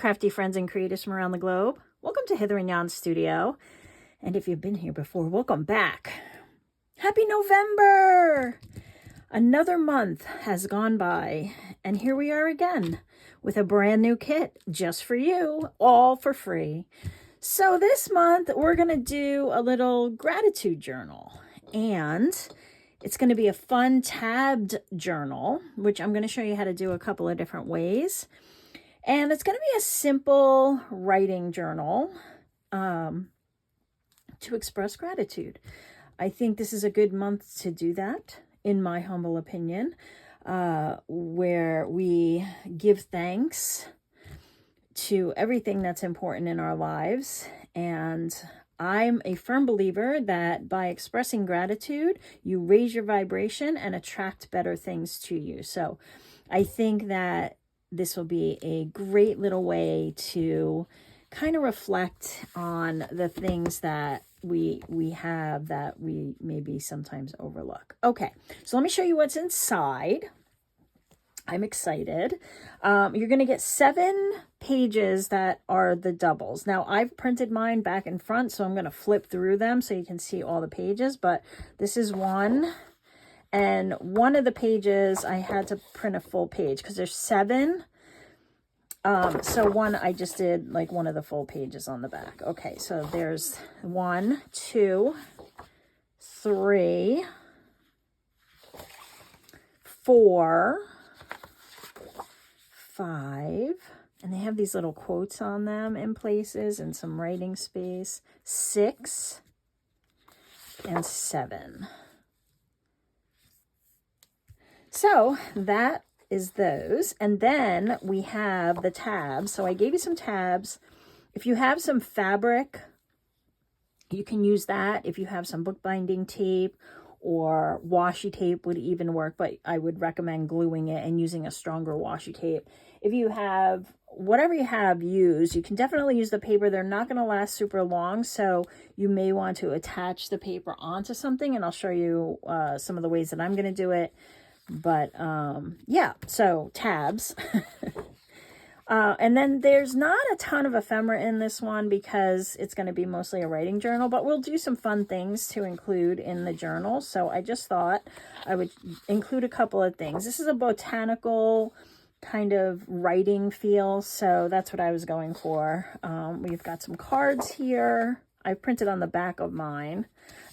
crafty friends and creators from around the globe. Welcome to Hither and Yon Studio. And if you've been here before, welcome back. Happy November! Another month has gone by, and here we are again with a brand new kit just for you, all for free. So this month, we're going to do a little gratitude journal, and it's going to be a fun tabbed journal, which I'm going to show you how to do a couple of different ways. And it's going to be a simple writing journal to express gratitude. I think this is a good month to do that, in my humble opinion, where we give thanks to everything that's important in our lives. And I'm a firm believer that by expressing gratitude, you raise your vibration and attract better things to you. So I think that this will be a great little way to kind of reflect on the things that we have that we maybe sometimes overlook. Okay, so let me show you what's inside. I'm excited. You're going to get 7 pages that are the doubles. Now, I've printed mine back and front, so I'm going to flip through them so you can see all the pages, but this is one. And one of the pages, I had to print a full page because there's 7. So one, I just did like one of the full pages on the back. Okay, so there's 1, 2, 3, 4, 5. And they have these little quotes on them in places and some writing space. 6 and 7. So that is those. And then we have the tabs. So I gave you some tabs. If you have some fabric, you can use that. If you have some bookbinding tape or washi tape would even work, but I would recommend gluing it and using a stronger washi tape. If you have whatever you have used, you can definitely use the paper. They're not going to last super long, so you may want to attach the paper onto something, and I'll show you some of the ways that I'm going to do it. But yeah, so tabs. And then there's not a ton of ephemera in this one because it's going to be mostly a writing journal, but we'll do some fun things to include in the journal. So I just thought I would include a couple of things. This is a botanical kind of writing feel, so that's what I was going for. We've got some cards here. I printed on the back of mine.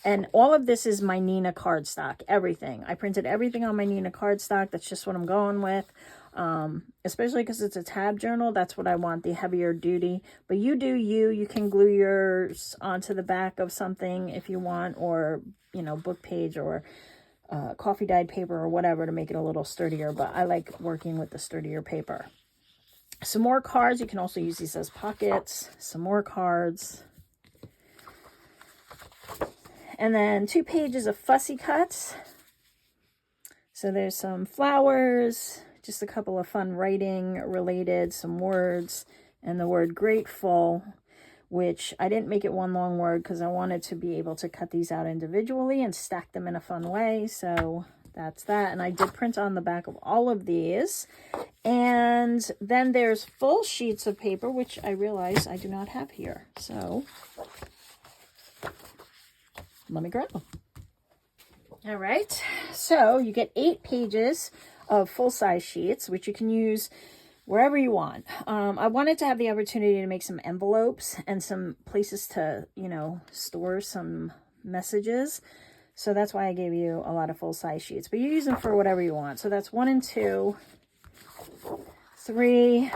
And all of this is my Nina cardstock, everything. I printed everything on my Nina cardstock. That's just what I'm going with. Especially because it's a tab journal. That's what I want, the heavier duty. But you do you. You can glue yours onto the back of something if you want, or, you know, book page or coffee dyed paper or whatever to make it a little sturdier. But I like working with the sturdier paper. Some more cards. You can also use these as pockets. Some more cards. And then 2 pages of fussy cuts. So there's some flowers, just a couple of fun writing related, some words, and the word grateful, which I didn't make it one long word because I wanted to be able to cut these out individually and stack them in a fun way. So that's that. And I did print on the back of all of these. And then there's full sheets of paper, which I realize I do not have here. So let me grab them. All right, so you get 8 pages of full-size sheets, which you can use wherever you want. I wanted to have the opportunity to make some envelopes and some places to, you know, store some messages. So that's why I gave you a lot of full-size sheets. But you use them for whatever you want. So that's 1 and 2, 3,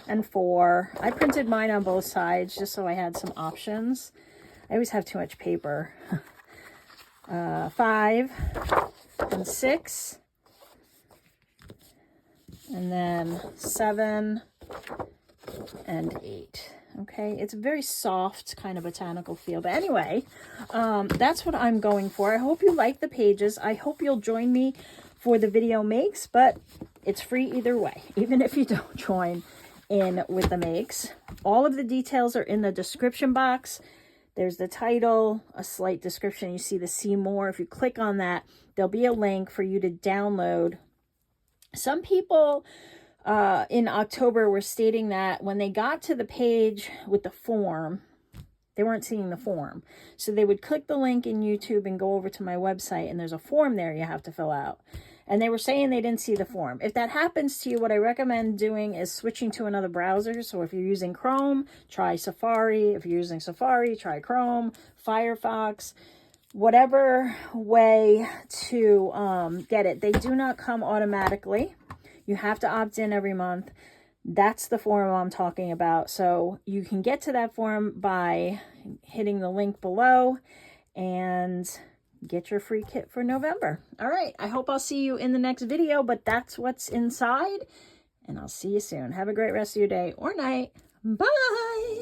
and 4. I printed mine on both sides just so I had some options. I always have too much paper. 5 and 6. And then 7 and 8. Okay, it's a very soft kind of botanical feel. But anyway, that's what I'm going for. I hope you like the pages. I hope you'll join me for the video makes, but it's free either way, even if you don't join in with the makes. All of the details are in the description box. There's the title, a slight description. You see the see more. If you click on that, there'll be a link for you to download. Some people in October were stating that when they got to the page with the form, they weren't seeing the form. So they would click the link in YouTube and go over to my website, and there's a form there you have to fill out. And they were saying they didn't see the form. If that happens to you, what I recommend doing is switching to another browser. So if you're using Chrome, try Safari. If you're using Safari, try Chrome, Firefox, whatever way to get it. They do not come automatically. You have to opt in every month. That's the form I'm talking about. So you can get to that form by hitting the link below and get your free kit for November. All right. I hope I'll see you in the next video, but that's what's inside. And I'll see you soon. Have a great rest of your day or night. Bye.